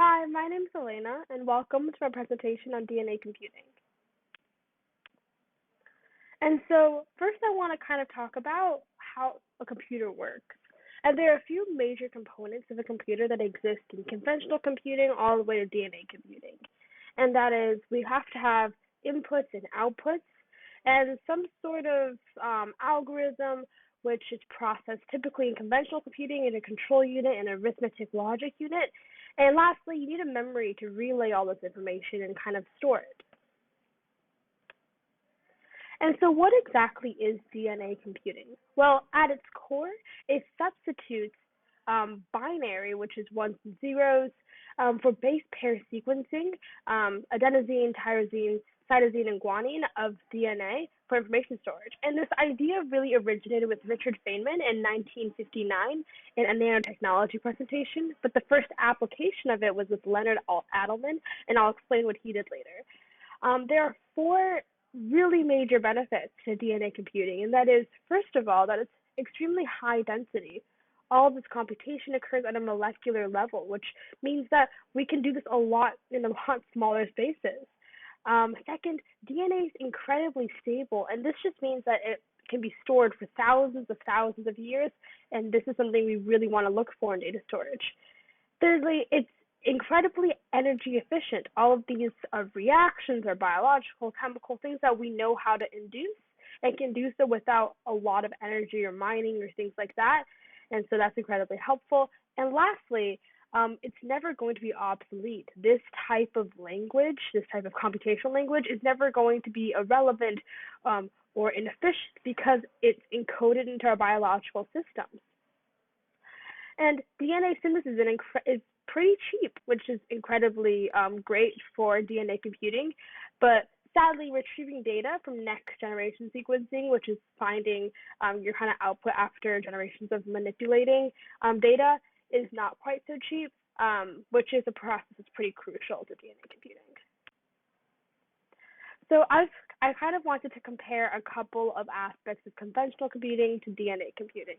Hi, my name is Elena, and welcome to my presentation on DNA computing. First, I want to kind of talk about how a computer works. And there are a few major components of a computer that exist in conventional computing all the way to DNA computing. And that is, we have to have inputs and outputs, and some sort of algorithm which is processed typically in conventional computing in a control unit and arithmetic logic unit. And lastly, you need a memory to relay all this information and kind of store it. And so, what exactly is DNA computing? Well, at its core, it substitutes binary, which is ones and zeros, for base pair sequencing, adenosine, tyrosine, cytosine, and guanine of DNA for information storage. And this idea really originated with Richard Feynman in 1959 in a nanotechnology presentation, but the first application of it was with Leonard Adleman, and I'll explain what he did later. There are four really major benefits to DNA computing, and that is, first of all, that it's extremely high density. All of this computation occurs at a molecular level, which means that we can do this a lot in a lot smaller spaces. Second, DNA is incredibly stable, and this just means that it can be stored for thousands of years, and this is something we really want to look for in data storage. Thirdly, it's incredibly energy efficient. All of these reactions are biological, chemical things that we know how to induce and can do so without a lot of energy or mining or things like that. And so that's incredibly helpful. And lastly, it's never going to be obsolete. This type of language, this type of computational language, is never going to be irrelevant or inefficient because it's encoded into our biological systems. And DNA synthesis is pretty cheap, which is incredibly great for DNA computing. But sadly, retrieving data from next generation sequencing, which is finding your kind of output after generations of manipulating data, is not quite so cheap, which is a process that's pretty crucial to DNA computing. So I kind of wanted to compare a couple of aspects of conventional computing to DNA computing.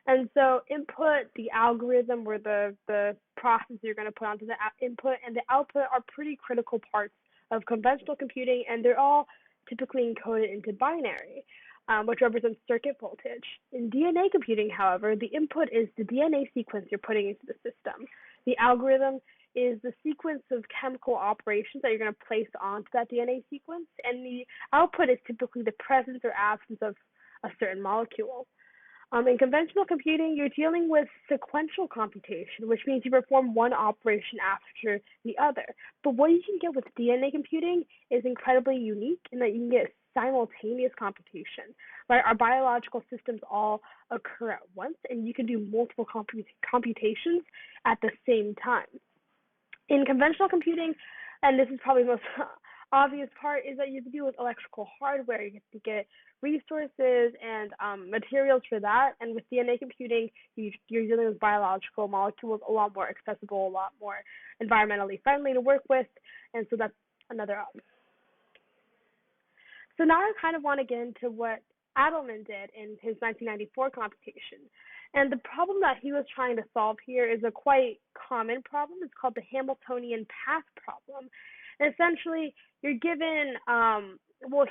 And so input, the algorithm, or the process you're going to put onto the input, and the output are pretty critical parts of conventional computing, and they're all typically encoded into binary, which represents circuit voltage. In DNA computing, however, the input is the DNA sequence you're putting into the system. The algorithm is the sequence of chemical operations that you're going to place onto that DNA sequence, and the output is typically the presence or absence of a certain molecule. In conventional computing, you're dealing with sequential computation, which means you perform one operation after the other. But what you can get with DNA computing is incredibly unique in that you can get simultaneous computation, right? Our biological systems all occur at once, and you can do multiple computations at the same time. In conventional computing, and this is probably the most obvious part, is that you have to deal with electrical hardware. You have to get resources and materials for that. And with DNA computing, you're dealing with biological molecules, a lot more accessible, a lot more environmentally friendly to work with. And so that's another. So now I kind of want to get into what Adleman did in his 1994 computation. And the problem that he was trying to solve here is a quite common problem. It's called the Hamiltonian path problem. And essentially, you're given,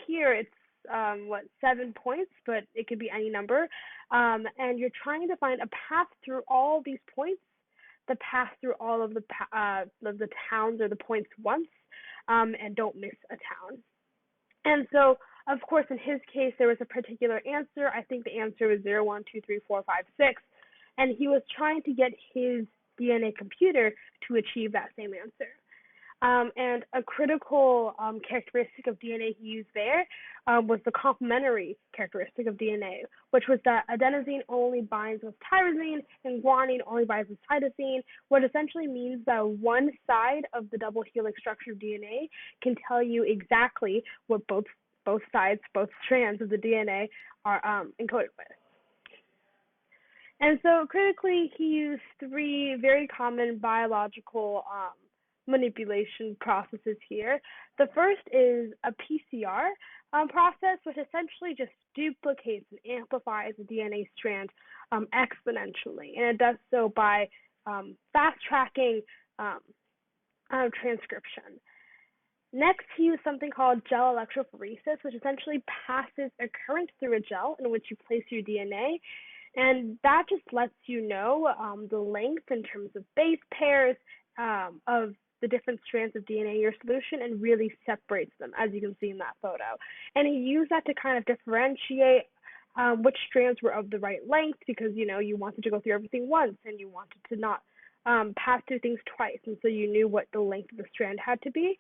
here it's 7 points, but it could be any number. And you're trying to find a path through all these points, the path through all of the towns or the points once, and don't miss a town. And so, of course, in his case, there was a particular answer. I think the answer was 0, 1, 2, 3, 4, 5, 6. And he was trying to get his DNA computer to achieve that same answer. And a critical characteristic of DNA he used there was the complementary characteristic of DNA, which was that adenosine only binds with tyrosine and guanine only binds with cytosine, what essentially means that one side of the double helix structure of DNA can tell you exactly what both sides, both strands of the DNA are encoded with. And so critically, he used three very common biological manipulation processes here. The first is a PCR process, which essentially just duplicates and amplifies the DNA strand exponentially, and it does so by fast tracking transcription. Next, he used something called gel electrophoresis, which essentially passes a current through a gel in which you place your DNA, and that just lets you know the length in terms of base pairs of the different strands of DNA in your solution and really separates them, as you can see in that photo. And he used that to kind of differentiate which strands were of the right length because you wanted to go through everything once and you wanted to not pass through things twice, and so you knew what the length of the strand had to be.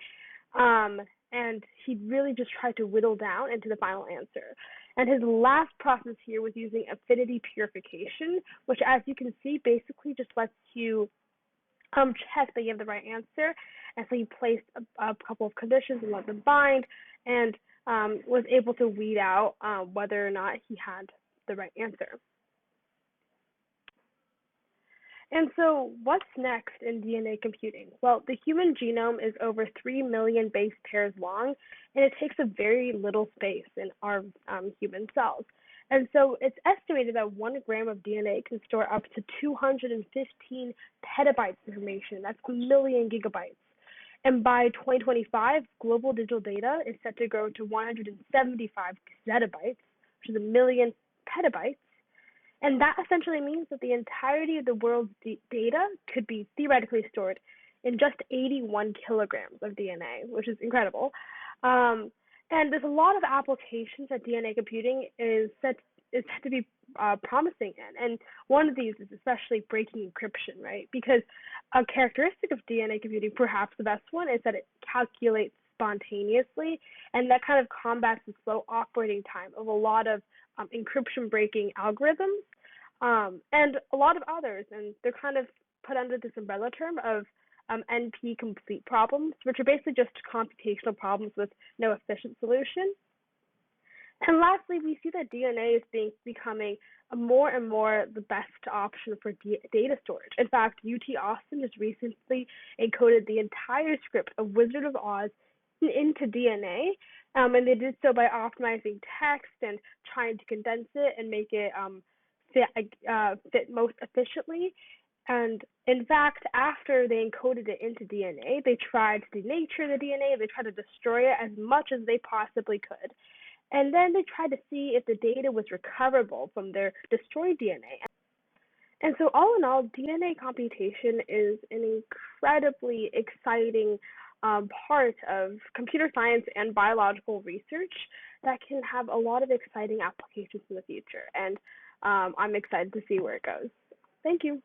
Um, and he really just tried to whittle down into the final answer. And his last process here was using affinity purification, which, as you can see, basically just lets you check that you have the right answer. And so he placed a couple of conditions and let them bind, and was able to weed out whether or not he had the right answer. And so, what's next in DNA computing? Well, the human genome is over 3 million base pairs long, and it takes up very little space in our human cells. And so, it's estimated that 1 gram of DNA can store up to 215 petabytes of information. That's a million gigabytes. And by 2025, global digital data is set to grow to 175 zettabytes, which is a million petabytes. And that essentially means that the entirety of the world's data could be theoretically stored in just 81 kilograms of DNA, which is incredible. And there's a lot of applications that DNA computing is set to be promising in. And one of these is especially breaking encryption, right? Because a characteristic of DNA computing, perhaps the best one, is that it calculates spontaneously, and that kind of combats the slow operating time of a lot of encryption breaking algorithms and a lot of others. And they're kind of put under this umbrella term of NP complete problems, which are basically just computational problems with no efficient solution. And lastly, we see that DNA is becoming more and more the best option for data storage. In fact, UT Austin just recently encoded the entire script of Wizard of Oz into DNA, and they did so by optimizing text and trying to condense it and make it fit most efficiently. And in fact, after they encoded it into DNA, they tried to denature the DNA. They tried to destroy it as much as they possibly could. And then they tried to see if the data was recoverable from their destroyed DNA. And so, all in all, DNA computation is an incredibly exciting part of computer science and biological research that can have a lot of exciting applications in the future. And I'm excited to see where it goes. Thank you.